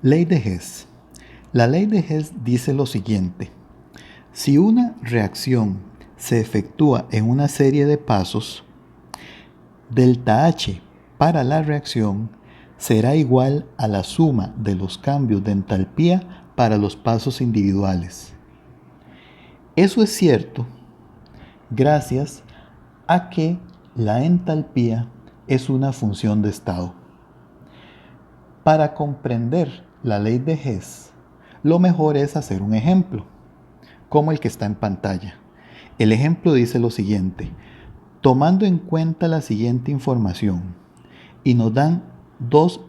Ley de Hess. La ley de Hess dice lo siguiente: si una reacción se efectúa en una serie de pasos, delta H para la reacción será igual a la suma de los cambios de entalpía para los pasos individuales. Eso es cierto gracias a que la entalpía es una función de estado. Para comprender la ley de Hess, lo mejor es hacer un ejemplo, como el que está en pantalla. El ejemplo dice lo siguiente: tomando en cuenta la siguiente información, y nos dan dos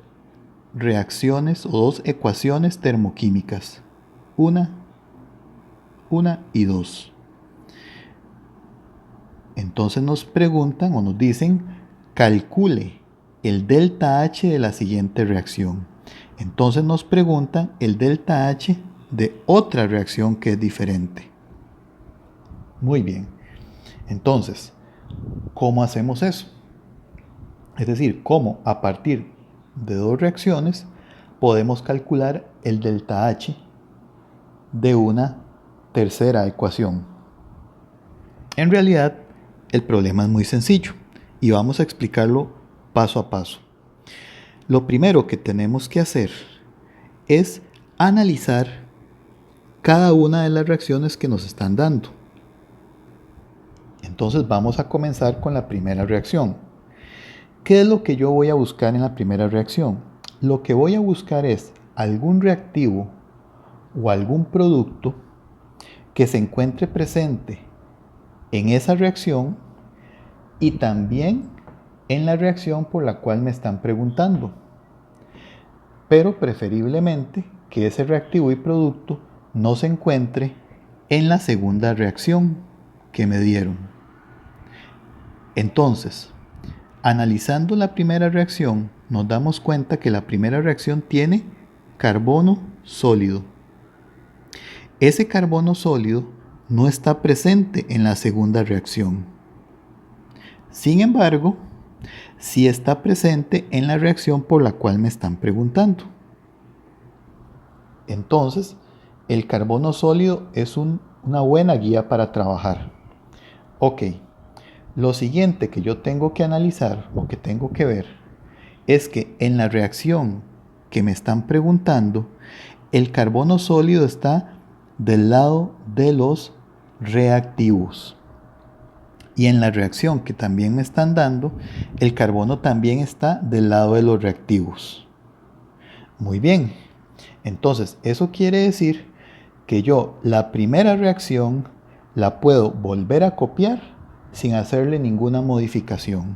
reacciones o dos ecuaciones termoquímicas, una y dos. Entonces nos preguntan o nos dicen, calcule el delta H de la siguiente reacción. Entonces nos preguntan el delta H de otra reacción que es diferente. Muy bien. Entonces, ¿cómo hacemos eso? Es decir, ¿cómo a partir de dos reacciones podemos calcular el delta H de una tercera ecuación? En realidad, el problema es muy sencillo y vamos a explicarlo paso a paso. Lo primero que tenemos que hacer es analizar cada una de las reacciones que nos están dando. Entonces vamos a comenzar con la primera reacción. ¿Qué es lo que yo voy a buscar en la primera reacción? Lo que voy a buscar es algún reactivo o algún producto que se encuentre presente en esa reacción y también en la reacción por la cual me están preguntando. Pero preferiblemente que ese reactivo y producto no se encuentre en la segunda reacción que me dieron. Entonces, analizando la primera reacción, nos damos cuenta que la primera reacción tiene carbono sólido. Ese carbono sólido no está presente en la segunda reacción. Sin embargo, sí está presente en la reacción por la cual me están preguntando. Entonces, el carbono sólido es una buena guía para trabajar. Ok, lo siguiente que yo tengo que analizar o que tengo que ver es que en la reacción que me están preguntando, el carbono sólido está del lado de los reactivos. Y en la reacción que también me están dando, el carbono también está del lado de los reactivos. Muy bien. Entonces, eso quiere decir que yo la primera reacción la puedo volver a copiar sin hacerle ninguna modificación.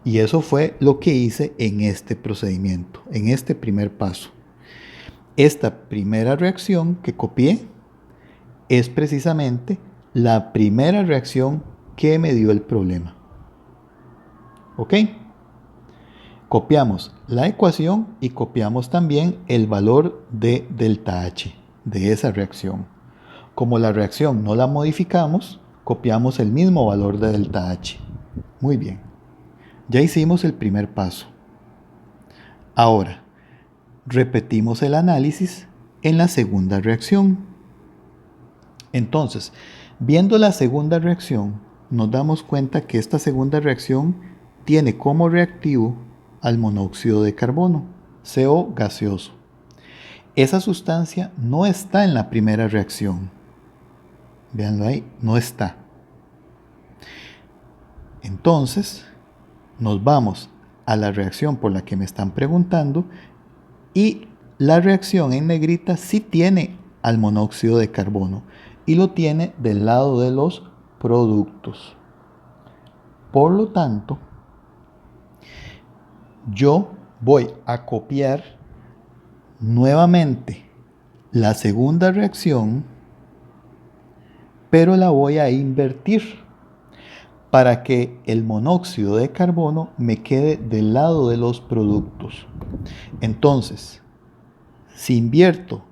Y eso fue lo que hice en este procedimiento, en este primer paso. Esta primera reacción que copié es precisamente la primera reacción que me dio el problema. ¿Ok? Copiamos la ecuación y copiamos también el valor de delta H de esa reacción. Como la reacción no la modificamos, copiamos el mismo valor de delta H. Muy bien. Ya hicimos el primer paso. Ahora, repetimos el análisis en la segunda reacción. Entonces, viendo la segunda reacción, nos damos cuenta que esta segunda reacción tiene como reactivo al monóxido de carbono, CO gaseoso. Esa sustancia no está en la primera reacción. Véanlo ahí, no está. Entonces, nos vamos a la reacción por la que me están preguntando y la reacción en negrita sí tiene al monóxido de carbono y lo tiene del lado de los productos. Por lo tanto, yo voy a copiar nuevamente la segunda reacción, pero la voy a invertir para que el monóxido de carbono me quede del lado de los productos. Entonces, si invierto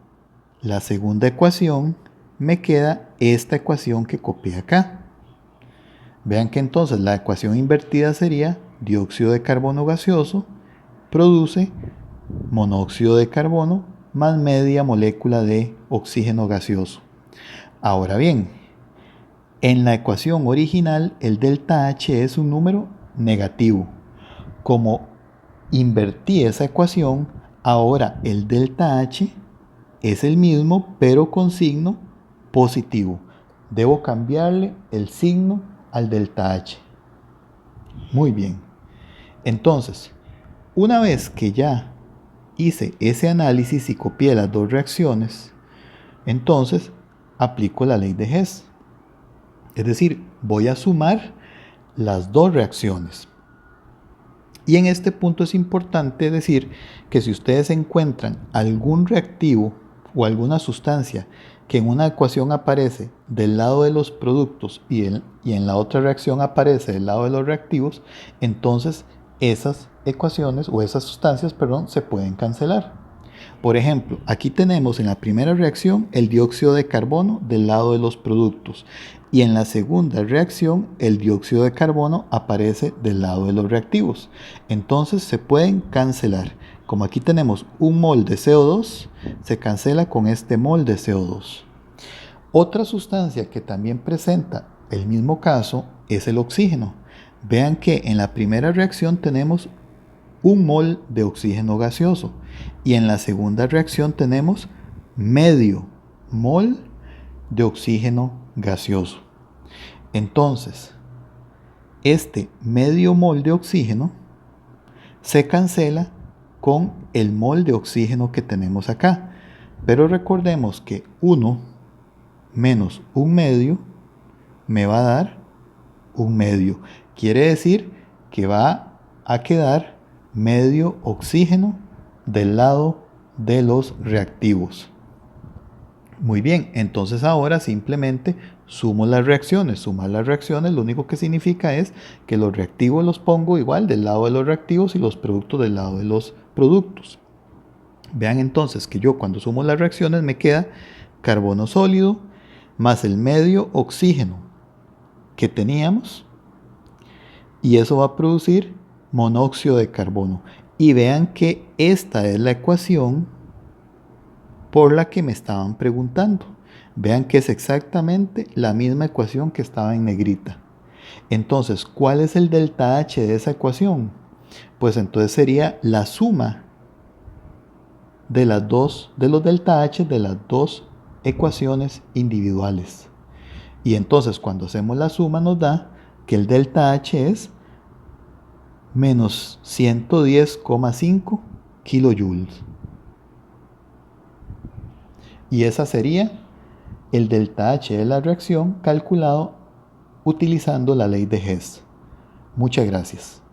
la segunda ecuación, me queda esta ecuación que copié acá. Vean que entonces la ecuación invertida sería dióxido de carbono gaseoso produce monóxido de carbono más media molécula de oxígeno gaseoso. Ahora bien, en la ecuación original el delta H es un número negativo. Como invertí esa ecuación, ahora el delta H es el mismo pero con signo positivo. Debo cambiarle el signo al delta H. Muy bien. Entonces, una vez que ya hice ese análisis y copié las dos reacciones, entonces aplico la ley de Hess. Es decir, voy a sumar las dos reacciones. Y en este punto es importante decir que si ustedes encuentran algún reactivo o alguna sustancia que en una ecuación aparece del lado de los productos y en la otra reacción aparece del lado de los reactivos, entonces esas ecuaciones o esas sustancias, se pueden cancelar. Por ejemplo, aquí tenemos en la primera reacción el dióxido de carbono del lado de los productos y en la segunda reacción el dióxido de carbono aparece del lado de los reactivos. Entonces se pueden cancelar. Como aquí tenemos un mol de CO2, se cancela con este mol de CO2. Otra sustancia que también presenta el mismo caso es el oxígeno. Vean que en la primera reacción tenemos un mol de oxígeno gaseoso y en la segunda reacción tenemos medio mol de oxígeno gaseoso. Entonces, este medio mol de oxígeno se cancela con el mol de oxígeno que tenemos acá. Pero recordemos que 1 menos un medio me va a dar un medio. Quiere decir que va a quedar medio oxígeno del lado de los reactivos. Muy bien, entonces ahora simplemente sumo las reacciones. Sumar las reacciones lo único que significa es que los reactivos los pongo igual del lado de los reactivos y los productos del lado de los productos. Vean entonces que yo cuando sumo las reacciones me queda carbono sólido más el medio oxígeno que teníamos y eso va a producir monóxido de carbono. Y vean que esta es la ecuación por la que me estaban preguntando. Vean que es exactamente la misma ecuación que estaba en negrita. Entonces, ¿cuál es el delta H de esa ecuación? Pues entonces sería la suma de los delta H de las dos ecuaciones individuales. Y entonces cuando hacemos la suma nos da que el delta H es menos 110,5 kilojoules. Y esa sería el delta H de la reacción calculado utilizando la ley de Hess. Muchas gracias.